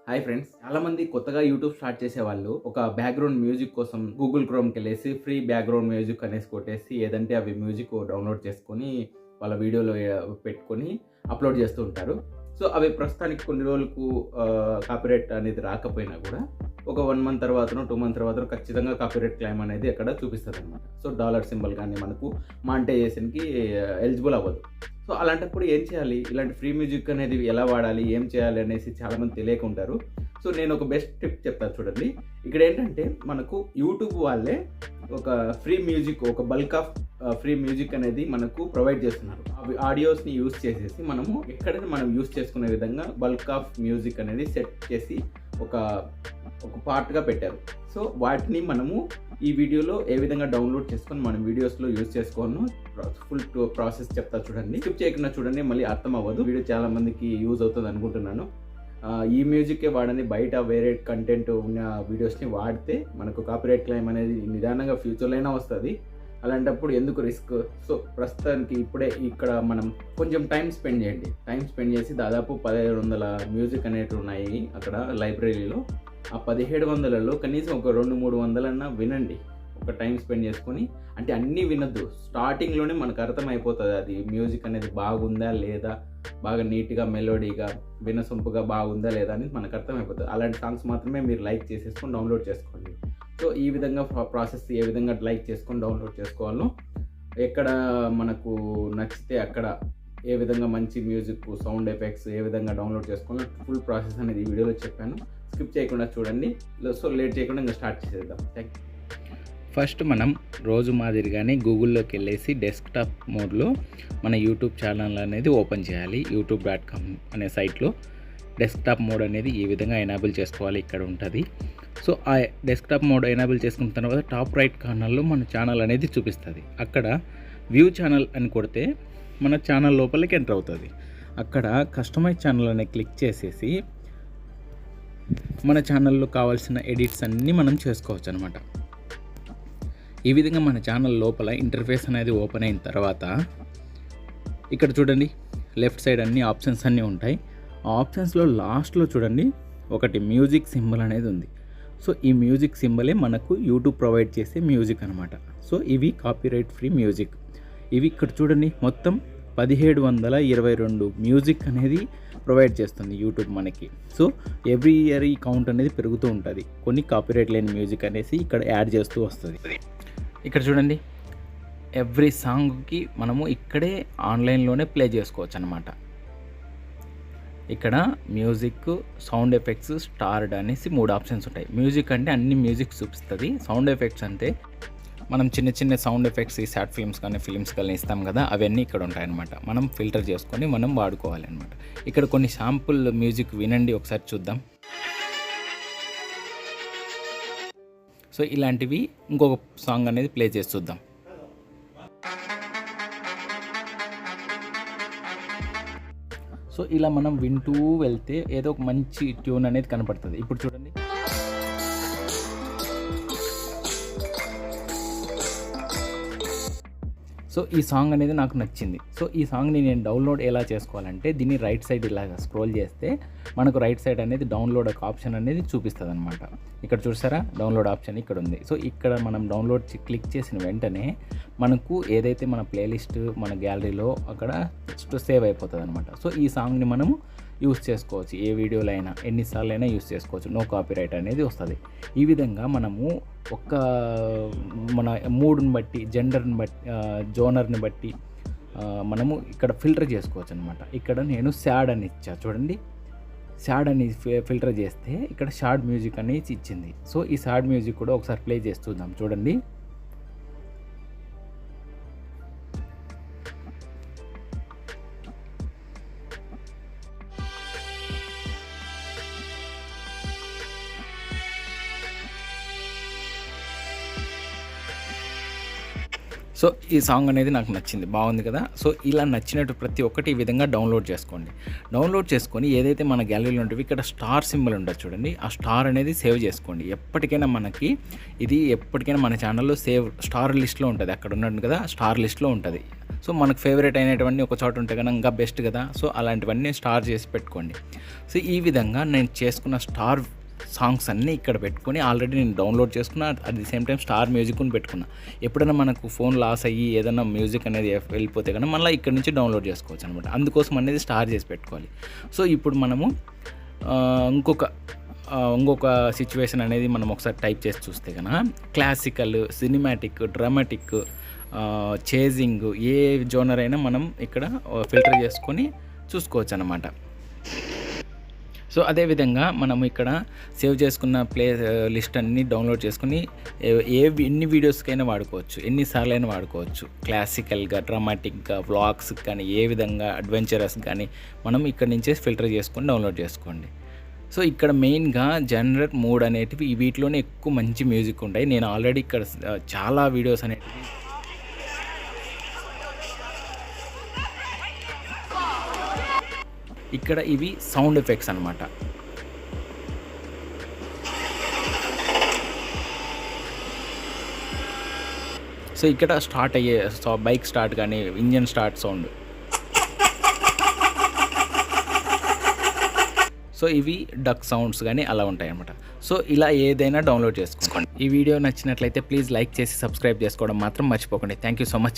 Hi friends, చాలా మంది కొత్తగా యూట్యూబ్ స్టార్ట్ చేసే వాళ్ళు ఒక బ్యాక్గ్రౌండ్ మ్యూజిక్ కోసం గూగుల్ క్రోమ్కి వెళ్ళేసి ఫ్రీ బ్యాక్గ్రౌండ్ మ్యూజిక్ అనేసి కొట్టేసి ఏదంటే అవి మ్యూజిక్ డౌన్లోడ్ చేసుకొని వాళ్ళ వీడియోలో పెట్టుకొని అప్లోడ్ చేస్తూ ఉంటారు. సో అవి ప్రస్తుతానికి కొన్ని రోజులకు కాపీరైట్ అనేది రాకపోయినా కూడా ఒక 1 మంత్ తర్వాతనో 2 మంత్ తర్వాతనో ఖచ్చితంగా కాపీరైట్ క్లెయిమ్ అనేది అక్కడ చూపిస్తుంది అనమాట. సో డాలర్ సింబల్ కానీ మనకు మానిటైజేషన్కి ఎలిజిబుల్ అవ్వదు. సో అలాంటప్పుడు ఏం చేయాలి, ఇలాంటి ఫ్రీ మ్యూజిక్ అనేది ఎలా వాడాలి, ఏం చేయాలి అనేసి చాలామంది తెలియక ఉంటారు. సో నేను ఒక బెస్ట్ టిప్ చెప్తాను చూడండి. ఇక్కడ ఏంటంటే మనకు యూట్యూబ్ వాళ్ళే ఒక ఫ్రీ మ్యూజిక్, ఒక బల్క్ ఆఫ్ ఫ్రీ మ్యూజిక్ అనేది మనకు ప్రొవైడ్ చేస్తున్నారు. అవి ఆడియోస్ని యూజ్ చేసేసి మనము ఎక్కడైనా మనం యూజ్ చేసుకునే విధంగా బల్క్ ఆఫ్ మ్యూజిక్ అనేది సెట్ చేసి ఒక పార్ట్గా పెట్టారు. సో వాటిని మనము ఈ వీడియోలో ఏ విధంగా డౌన్లోడ్ చేసుకొని మనం వీడియోస్లో యూజ్ చేసుకోను ఫుల్ ప్రాసెస్ చెప్తా చూడండి. స్కిప్ చేయకుండా చూడండి, మళ్ళీ అర్థం అవ్వదు. వీడియో చాలా మందికి యూజ్ అవుతుంది అనుకుంటున్నాను. ఈ మ్యూజిక్కే వాడని, బయట వేరే కంటెంట్ ఉన్న వీడియోస్ని వాడితే మనకు కాపీరైట్ క్లెయిమ్ అనేది నిదానంగా ఫ్యూచర్లో అయినా వస్తుంది. అలాంటప్పుడు ఎందుకు రిస్క్? సో ప్రస్తుతానికి ఇప్పుడే ఇక్కడ మనం కొంచెం టైం స్పెండ్ చేయండి. టైం స్పెండ్ చేసి దాదాపు 1700 మ్యూజిక్ అనేవి ఉన్నాయి అక్కడ లైబ్రరీలో. ఆ 1700లో కనీసం ఒక 200-300 వినండి. ఒక టైం స్పెండ్ చేసుకొని, అంటే అన్నీ వినొద్దు. స్టార్టింగ్లోనే మనకు అర్థమైపోతుంది అది మ్యూజిక్ అనేది బాగుందా లేదా, బాగా నీట్గా మెలోడీగా వినసొంపుగా బాగుందా లేదా అని మనకు అర్థమైపోతుంది. అలాంటి సాంగ్స్ మాత్రమే మీరు లైక్ చేసేసుకొని డౌన్లోడ్ చేసుకోండి. సో ఈ విధంగా ప్రాసెస్ ఏ విధంగా లైక్ చేసుకొని డౌన్లోడ్ చేసుకోవాలో, ఎక్కడ మనకు నచ్చితే అక్కడ ఏ విధంగా మంచి మ్యూజిక్, సౌండ్ ఎఫెక్ట్స్ ఏ విధంగా డౌన్లోడ్ చేసుకోవాలో ఫుల్ ప్రాసెస్ అనేది ఈ వీడియోలో చెప్పాను. స్కిప్ చేయకుండా చూడండి. సో లేట్ చేయకుండా ఇంకా స్టార్ట్ చేసేద్దాం. Thank you. ఫస్ట్ మనం రోజు మాదిరిగానే గూగుల్లోకి వెళ్ళేసి డెస్క్టాప్ మోడ్లో మన యూట్యూబ్ ఛానల్ అనేది ఓపెన్ చేయాలి. youtube.com అనే సైట్లో డెస్క్టాప్ మోడ్ అనేది ఈ విధంగా ఎనేబుల్ చేసుకోవాలి. ఇక్కడ ఉంటుంది. సో ఆ డెస్క్టాప్ మోడ్ ఎనేబుల్ చేసుకున్న తర్వాత టాప్ రైట్ కార్నర్లో మన ఛానల్ అనేది చూపిస్తుంది. అక్కడ వ్యూ ఛానల్ అని కొడితే మన ఛానల్ లోపలికి ఎంటర్ అవుతుంది. అక్కడ కస్టమైజ్ ఛానల్ అనే క్లిక్ చేసేసి మన ఛానల్లో కావాల్సిన ఎడిట్స్ అన్నీ మనం చేసుకోవచ్చు అనమాట. ఈ విధంగా మన ఛానల్ లోపల ఇంటర్ఫేస్ అనేది ఓపెన్ అయిన తర్వాత ఇక్కడ చూడండి, లెఫ్ట్ సైడ్ అన్ని ఆప్షన్స్ అన్నీ ఉంటాయి. ఆ ఆప్షన్స్లో లాస్ట్లో చూడండి ఒకటి మ్యూజిక్ సింబల్ అనేది ఉంది. సో ఈ మ్యూజిక్ సింబలే మనకు యూట్యూబ్ ప్రొవైడ్ చేసే మ్యూజిక్ అనమాట. సో ఇవి కాపీరైట్ ఫ్రీ మ్యూజిక్. ఇవి ఇక్కడ చూడండి మొత్తం 1722 మ్యూజిక్ అనేది ప్రొవైడ్ చేస్తుంది యూట్యూబ్ మనకి. సో ఎవ్రీ ఇయర్ ఈ కౌంట్ అనేది పెరుగుతూ ఉంటుంది. కొన్ని కాపీరైట్ లేని మ్యూజిక్ అనేసి ఇక్కడ యాడ్ చేస్తూ వస్తుంది. ఇక్కడ చూడండి, ఎవ్రీ సాంగ్కి మనము ఇక్కడే ఆన్లైన్లోనే ప్లే చేసుకోవచ్చు అనమాట. ఇక్కడ మ్యూజిక్, సౌండ్ ఎఫెక్ట్స్, స్టార్డ్ అనేసి 3 ఆప్షన్స్ ఉంటాయి. మ్యూజిక్ అంటే అన్ని మ్యూజిక్ చూపిస్తుంది. సౌండ్ ఎఫెక్ట్స్ అంటే మనం చిన్న చిన్న సౌండ్ ఎఫెక్ట్స్ ఈ షార్ట్ ఫిల్మ్స్ కానీ ఫిల్మ్స్ కానీ ఇస్తాం కదా, అవన్నీ ఇక్కడ ఉంటాయన్నమాట. మనం ఫిల్టర్ చేసుకొని మనం వాడుకోవాలి అనమాట. ఇక్కడ కొన్ని శాంపుల్ మ్యూజిక్ వినండి, ఒకసారి చూద్దాం. సో ఇలాంటివి ఇంకొక సాంగ్ అనేది ప్లే చేసి చూద్దాం. సో ఇలా మనం వింటూ వెళ్తే ఏదో ఒక మంచి ట్యూన్ అనేది కనపడుతుంది. ఇప్పుడు చూడండి, సో ఈ సాంగ్ అనేది నాకు నచ్చింది. సో ఈ సాంగ్ని నేను డౌన్లోడ్ ఎలా చేసుకోవాలంటే, దీన్ని రైట్ సైడ్ ఇలాగ స్క్రోల్ చేస్తే మనకు రైట్ సైడ్ అనేది డౌన్లోడ్ ఒక ఆప్షన్ అనేది చూపిస్తుంది అనమాట. ఇక్కడ చూసారా, డౌన్లోడ్ ఆప్షన్ ఇక్కడ ఉంది. సో ఇక్కడ మనం డౌన్లోడ్ క్లిక్ చేసిన వెంటనే మనకు ఏదైతే మన ప్లేలిస్ట్, మన గ్యాలరీలో అక్కడ సేవ్ అయిపోతుంది అనమాట. సో ఈ సాంగ్ని మనము యూస్ చేసుకోవచ్చు. ఏ వీడియోలో అయినా ఎన్నిసార్లు అయినా యూస్ చేసుకోవచ్చు. నో కాపీరైట్ అనేది వస్తుంది. ఈ విధంగా మనము మన మూడ్ని బట్టి, జెండర్ని బట్టి, జోనర్ని బట్టి మనము ఇక్కడ ఫిల్టర్ చేసుకోవచ్చు అనమాట. ఇక్కడ నేను సాడ్ అని ఇచ్చా చూడండి. సాడ్ అని ఫిల్టర్ చేస్తే ఇక్కడ షార్ట్ మ్యూజిక్ అనేది ఇచ్చింది. సో ఈ సాడ్ మ్యూజిక్ కూడా ఒకసారి ప్లే చేసి చూద్దాం. చూడండి, సో ఈ సాంగ్ అనేది నాకు నచ్చింది, బాగుంది కదా. సో ఇలా నచ్చినట్టు ప్రతి ఒక్కటి ఈ విధంగా డౌన్లోడ్ చేసుకోండి. డౌన్లోడ్ చేసుకొని ఏదైతే మన గ్యాలరీలో ఉంటుంది ఇక్కడ స్టార్ సింబల్ ఉంటుంది చూడండి, ఆ స్టార్ అనేది సేవ్ చేసుకోండి. ఎప్పటికైనా మనకి ఇది ఎప్పటికైనా మన ఛానల్లో సేవ్ స్టార్ లిస్ట్లో ఉంటుంది. అక్కడ ఉన్నట్టు కదా, స్టార్ లిస్ట్లో ఉంటుంది. సో మనకు ఫేవరెట్ అయినటువంటి ఒక చోట ఉంటే కనుక ఇంకా బెస్ట్ కదా. సో అలాంటివన్నీ స్టార్ చేసి పెట్టుకోండి. సో ఈ విధంగా నేను చేసుకున్న స్టార్ సాంగ్స్ అన్నీ ఇక్కడ పెట్టుకొని ఆల్రెడీ నేను డౌన్లోడ్ చేసుకున్నా. At the same time star మ్యూజిక్ని పెట్టుకున్నా. ఎప్పుడైనా మనకు ఫోన్ లాస్ అయ్యి ఏదైనా మ్యూజిక్ అనేది వెళ్ళిపోతే కనుక మళ్ళీ ఇక్కడ నుంచి డౌన్లోడ్ చేసుకోవచ్చు అనమాట. అందుకోసం అనేది స్టార్ చేసి పెట్టుకోవాలి. సో ఇప్పుడు మనము ఇంకొక సిచ్యువేషన్ అనేది మనం ఒకసారి టైప్ చేసి చూస్తే కనుక క్లాసికల్, సినిమాటిక్, డ్రామాటిక్, చేజింగ్ ఏ జోనర్ అయినా మనం ఇక్కడ ఫిల్టర్ చేసుకొని చూసుకోవచ్చు అన్నమాట. సో అదేవిధంగా మనం ఇక్కడ సేవ్ చేసుకున్న ప్లే లిస్ట్ అన్నీ డౌన్లోడ్ చేసుకుని ఎన్ని వీడియోస్కైనా వాడుకోవచ్చు, ఎన్నిసార్లైనా వాడుకోవచ్చు. క్లాసికల్గా, డ్రామాటిక్గా, వ్లాగ్స్ కానీ, ఏ విధంగా అడ్వెంచరస్ కానీ మనం ఇక్కడ నుంచే ఫిల్టర్ చేసుకొని డౌన్లోడ్ చేసుకోండి. సో ఇక్కడ మెయిన్గా జనరల్ మోడ్ అనేటివి వీటిలోనే ఎక్కువ మంచి మ్యూజిక్ ఉంటాయి. నేను ఆల్రెడీ ఇక్కడ చాలా వీడియోస్ అనేటివి ఇక్కడ ఇవి సౌండ్ ఎఫెక్ట్స్ అనమాట. సో ఇక్కడ స్టార్ట్ అయ్యే బైక్ స్టార్ట్ కానీ, ఇంజన్ స్టార్ట్ సౌండ్. సో ఇవి డక్ సౌండ్స్ కానీ అలా ఉంటాయి అనమాట. సో ఇలా ఏదైనా డౌన్లోడ్ చేసుకోండి. ఈ వీడియో నచ్చినట్లయితే ప్లీజ్ లైక్ చేసి సబ్స్క్రైబ్ చేసుకోవడం మాత్రం మర్చిపోకండి. Thank you so much.